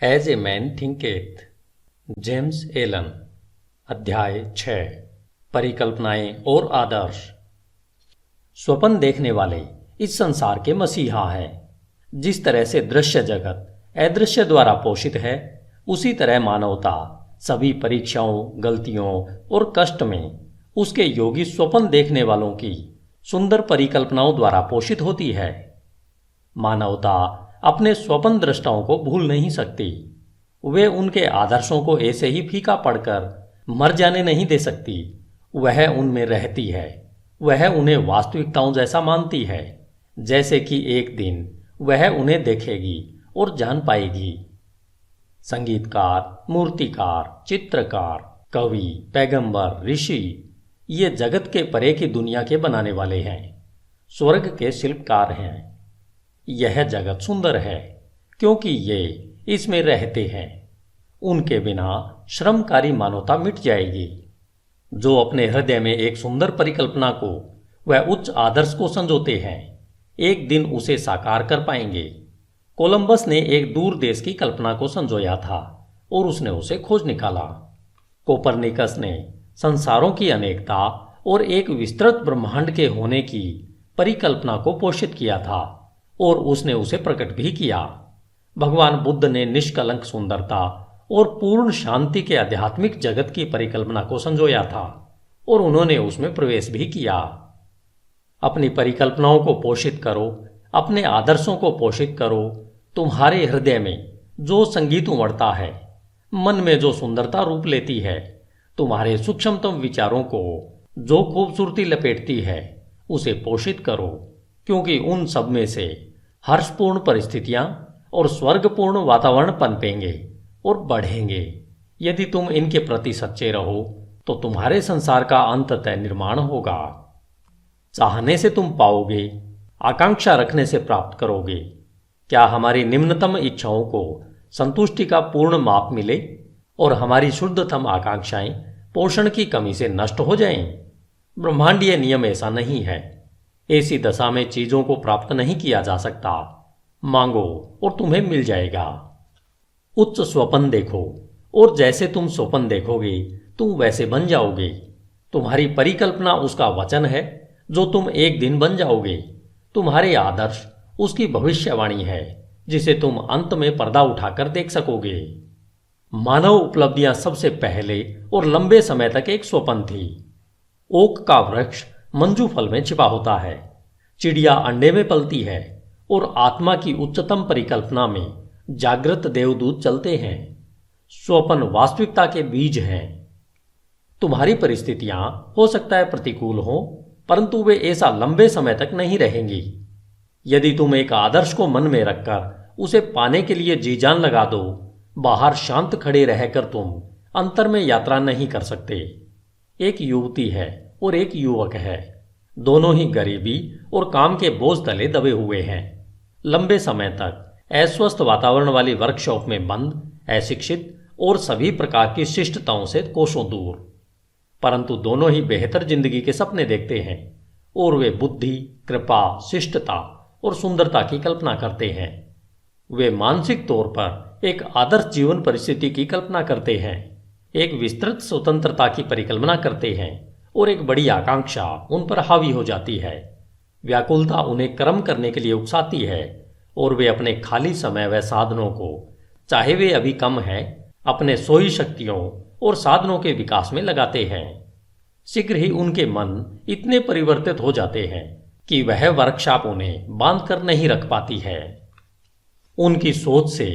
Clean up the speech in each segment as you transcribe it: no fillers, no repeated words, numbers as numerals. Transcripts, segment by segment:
As a man thinketh, James Allen. अध्याय 6। परिकल्पनाएं और आदर्श। स्वप्न देखने वाले इस संसार के मसीहा हैं। जिस तरह से दृश्य जगत अदृश्य द्वारा पोषित है, उसी तरह मानवता सभी परीक्षाओं, गलतियों और कष्ट में उसके योगी स्वप्न देखने वालों की सुंदर परिकल्पनाओं द्वारा पोषित होती है। मानवता अपने स्वप्न दृष्टाओं को भूल नहीं सकती। वे उनके आदर्शों को ऐसे ही फीका पड़कर मर जाने नहीं दे सकती। वह उनमें रहती है। वह उन्हें वास्तविकताओं जैसा मानती है, जैसे कि एक दिन वह उन्हें देखेगी और जान पाएगी। संगीतकार, मूर्तिकार, चित्रकार, कवि, पैगंबर, ऋषि ये जगत के परे की दुनिया के बनाने वाले हैं, स्वर्ग के शिल्पकार हैं। यह जगत सुंदर है क्योंकि ये इसमें रहते हैं। उनके बिना श्रमकारी मानवता मिट जाएगी। जो अपने हृदय में एक सुंदर परिकल्पना को वह उच्च आदर्श को संजोते हैं, एक दिन उसे साकार कर पाएंगे। कोलंबस ने एक दूर देश की कल्पना को संजोया था और उसने उसे खोज निकाला। कोपरनिकस ने संसारों की अनेकता और एक विस्तृत ब्रह्मांड के होने की परिकल्पना को पोषित किया था और उसने उसे प्रकट भी किया। भगवान बुद्ध ने निष्कलंक सुंदरता और पूर्ण शांति के आध्यात्मिक जगत की परिकल्पना को संजोया था और उन्होंने उसमें प्रवेश भी किया। अपनी परिकल्पनाओं को पोषित करो, अपने आदर्शों को पोषित करो। तुम्हारे हृदय में जो संगीत उमड़ता है, मन में जो सुंदरता रूप लेती है, तुम्हारे सूक्ष्मतम विचारों को जो खूबसूरती लपेटती है, उसे पोषित करो, क्योंकि उन सब में से हर्षपूर्ण परिस्थितियां और स्वर्गपूर्ण वातावरण पनपेंगे और बढ़ेंगे। यदि तुम इनके प्रति सच्चे रहो तो तुम्हारे संसार का अंततः निर्माण होगा। चाहने से तुम पाओगे, आकांक्षा रखने से प्राप्त करोगे। क्या हमारी निम्नतम इच्छाओं को संतुष्टि का पूर्ण माप मिले और हमारी शुद्धतम आकांक्षाएं पोषण की कमी से नष्ट हो जाएं? ब्रह्मांडीय नियम ऐसा नहीं है। ऐसी दशा में चीजों को प्राप्त नहीं किया जा सकता। मांगो और तुम्हें मिल जाएगा। उच्च स्वप्न देखो और जैसे तुम स्वप्न देखोगे तुम वैसे बन जाओगे। तुम्हारी परिकल्पना उसका वचन है जो तुम एक दिन बन जाओगे। तुम्हारे आदर्श उसकी भविष्यवाणी है जिसे तुम अंत में पर्दा उठाकर देख सकोगे। मानव उपलब्धियां सबसे पहले और लंबे समय तक एक स्वप्न थी। ओक का वृक्ष मंजू फल में छिपा होता है, चिड़िया अंडे में पलती है और आत्मा की उच्चतम परिकल्पना में जागृत देवदूत चलते हैं। स्वप्न वास्तविकता के बीज हैं। तुम्हारी परिस्थितियां हो सकता है प्रतिकूल हो, परंतु वे ऐसा लंबे समय तक नहीं रहेंगी। यदि तुम एक आदर्श को मन में रखकर उसे पाने के लिए जी जान लगा दो, बाहर शांत खड़े रहकर तुम अंतर में यात्रा नहीं कर सकते। एक युवती है और एक युवक है। दोनों ही गरीबी और काम के बोझ तले दबे हुए हैं। लंबे समय तक अस्वस्थ वातावरण वाली वर्कशॉप में बंद, अशिक्षित और सभी प्रकार की शिष्टताओं से कोसों दूर। परंतु दोनों ही बेहतर जिंदगी के सपने देखते हैं और वे बुद्धि, कृपा, शिष्टता और सुंदरता की कल्पना करते हैं। वे मानसिक तौर पर एक आदर्श जीवन परिस्थिति की कल्पना करते हैं, एक विस्तृत स्वतंत्रता की परिकल्पना करते हैं और एक बड़ी आकांक्षा उन पर हावी हो जाती है। व्याकुलता उन्हें कर्म करने के लिए उकसाती है और वे अपने खाली समय व साधनों को, चाहे वे अभी कम हैं, अपने सोई शक्तियों और साधनों के विकास में लगाते हैं। शीघ्र ही उनके मन इतने परिवर्तित हो जाते हैं कि वह वर्कशॉप उन्हें बांध कर नहीं रख पाती है। उनकी सोच से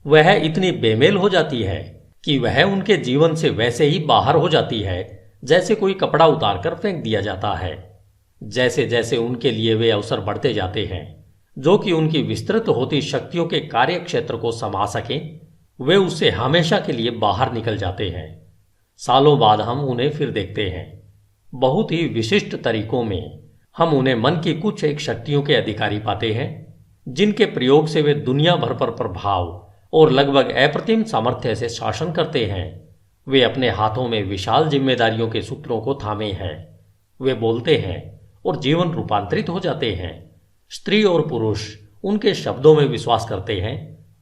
वह इतनी बेमेल हो जाती है कि वह उनके जीवन से वैसे ही बाहर हो जाती है जैसे कोई कपड़ा उतारकर फेंक दिया जाता है। जैसे जैसे उनके लिए वे अवसर बढ़ते जाते हैं जो कि उनकी विस्तृत होती शक्तियों के कार्य क्षेत्र को समा सकें, वे उससे हमेशा के लिए बाहर निकल जाते हैं। सालों बाद हम उन्हें फिर देखते हैं। बहुत ही विशिष्ट तरीकों में हम उन्हें मन की कुछ एक शक्तियों के अधिकारी पाते हैं जिनके प्रयोग से वे दुनिया भर पर प्रभाव और लगभग अप्रतिम सामर्थ्य से शासन करते हैं। वे अपने हाथों में विशाल जिम्मेदारियों के सूत्रों को थामे हैं। वे बोलते हैं और जीवन रूपांतरित हो जाते हैं। स्त्री और पुरुष उनके शब्दों में विश्वास करते हैं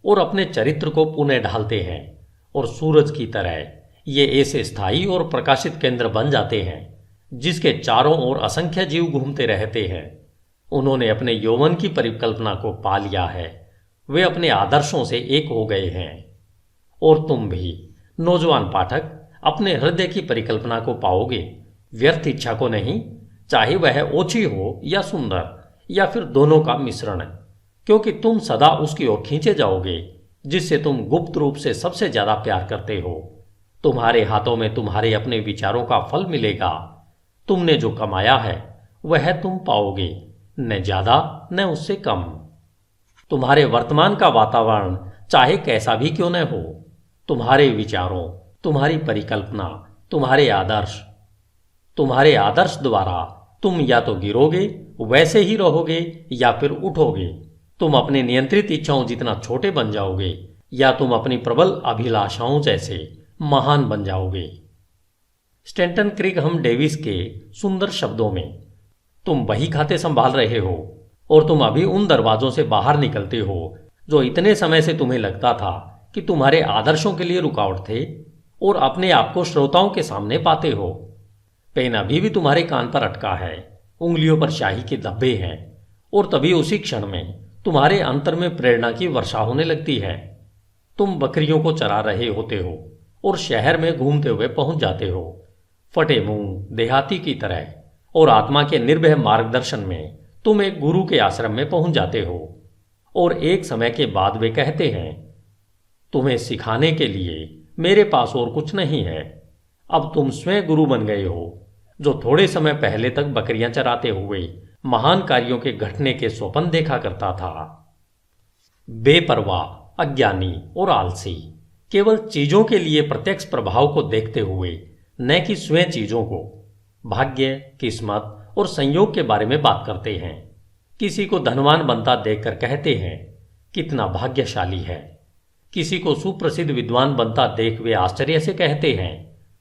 और अपने चरित्र को पुनः ढालते हैं और सूरज की तरह ये ऐसे स्थायी और प्रकाशित केंद्र बन जाते हैं जिसके चारों ओर असंख्य जीव घूमते रहते हैं। उन्होंने अपने यौवन की परिकल्पना को पा लिया है, वे अपने आदर्शों से एक हो गए हैं। और तुम भी नौजवान पाठक अपने हृदय की परिकल्पना को पाओगे, व्यर्थ इच्छा को नहीं, चाहे वह ओछी हो या सुंदर या फिर दोनों का मिश्रण, क्योंकि तुम सदा उसकी ओर खींचे जाओगे जिससे तुम गुप्त रूप से सबसे ज्यादा प्यार करते हो। तुम्हारे हाथों में तुम्हारे अपने विचारों का फल मिलेगा। तुमने जो कमाया है वह तुम पाओगे, न ज्यादा न उससे कम। तुम्हारे वर्तमान का वातावरण चाहे कैसा भी क्यों न हो, तुम्हारे विचारों, तुम्हारी परिकल्पना, तुम्हारे आदर्श द्वारा तुम या तो गिरोगे, वैसे ही रहोगे, या फिर उठोगे। तुम अपनी नियंत्रित इच्छाओं जितना छोटे बन जाओगे या तुम अपनी प्रबल अभिलाषाओं जैसे महान बन जाओगे। स्टैंटन क्रिगहम डेविस के सुंदर शब्दों में, तुम वही खाते संभाल रहे हो और तुम अभी उन दरवाजों से बाहर निकलते हो जो इतने समय से तुम्हें लगता था कि तुम्हारे आदर्शों के लिए रुकावट थे, और अपने आप को श्रोताओं के सामने पाते हो। पेन अभी भी तुम्हारे कान पर अटका है, उंगलियों पर शाही के धब्बे हैं, और तभी उसी क्षण में तुम्हारे अंतर में प्रेरणा की वर्षा होने लगती है। तुम बकरियों को चरा रहे होते हो और शहर में घूमते हुए पहुंच जाते हो, फटे मुंह देहाती की तरह, और आत्मा के निर्भय मार्गदर्शन में तुम एक गुरु के आश्रम में पहुंच जाते हो। और एक समय के बाद वे कहते हैं, तुम्हें सिखाने के लिए मेरे पास और कुछ नहीं है, अब तुम स्वयं गुरु बन गए हो, जो थोड़े समय पहले तक बकरियां चराते हुए महान कार्यों के घटने के स्वप्न देखा करता था। बेपरवाह, अज्ञानी और आलसी केवल चीजों के लिए प्रत्यक्ष प्रभाव को देखते हुए, न कि स्वयं चीजों को, भाग्य, किस्मत और संयोग के बारे में बात करते हैं। किसी को धनवान बनता देखकर कहते हैं, कितना भाग्यशाली है। किसी को सुप्रसिद्ध विद्वान बनता देख वे आश्चर्य से कहते हैं,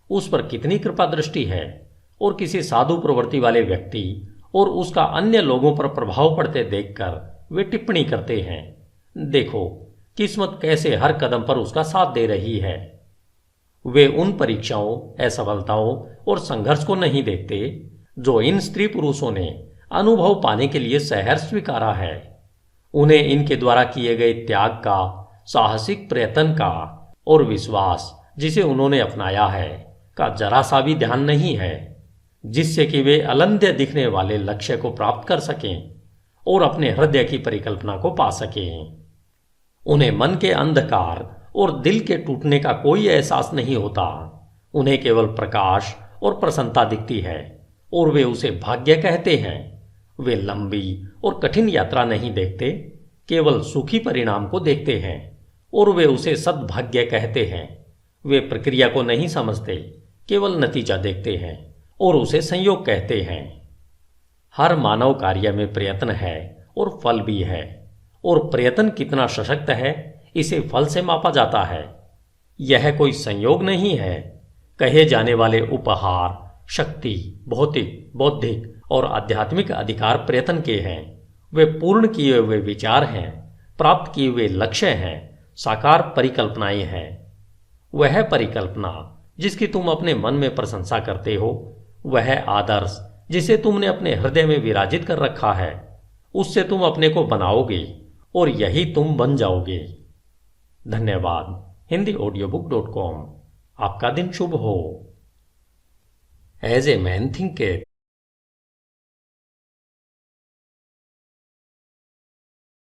उस पर कितनी कृपा दृष्टि है। और किसी साधु प्रवृत्ति वाले व्यक्ति और उसका अन्य लोगों पर प्रभाव पड़ते देखकर वे टिप्पणी करते हैं, देखो किस्मत कैसे हर कदम पर उसका साथ दे रही है। वे उन परीक्षाओं, असफलताओं और संघर्ष को नहीं देखते जो इन स्त्री पुरुषों ने अनुभव पाने के लिए सहर्ष स्वीकारा है। उन्हें इनके द्वारा किए गए त्याग का, साहसिक प्रयत्न का और विश्वास जिसे उन्होंने अपनाया है का जरा सा भी ध्यान नहीं है, जिससे कि वे अलंध्य दिखने वाले लक्ष्य को प्राप्त कर सकें और अपने हृदय की परिकल्पना को पा सकें। उन्हें मन के अंधकार और दिल के टूटने का कोई एहसास नहीं होता। उन्हें केवल प्रकाश और प्रसन्नता दिखती है और वे उसे भाग्य कहते हैं। वे लंबी और कठिन यात्रा नहीं देखते, केवल सुखी परिणाम को देखते हैं और वे उसे सद्भाग्य कहते हैं। वे प्रक्रिया को नहीं समझते, केवल नतीजा देखते हैं और उसे संयोग कहते हैं। हर मानव कार्य में प्रयत्न है और फल भी है, और प्रयत्न कितना सशक्त है इसे फल से मापा जाता है। यह कोई संयोग नहीं है। कहे जाने वाले उपहार, शक्ति, भौतिक, बौद्धिक और आध्यात्मिक अधिकार प्रयत्न के हैं। वे पूर्ण किए हुए विचार हैं, प्राप्त किए हुए लक्ष्य हैं, साकार परिकल्पनाएं हैं। वह परिकल्पना जिसकी तुम अपने मन में प्रशंसा करते हो, वह आदर्श जिसे तुमने अपने हृदय में विराजित कर रखा है, उससे तुम अपने को बनाओगे और यही तुम बन जाओगे। धन्यवाद। HindiAudiobook.com। आपका दिन शुभ हो। As a man thinketh,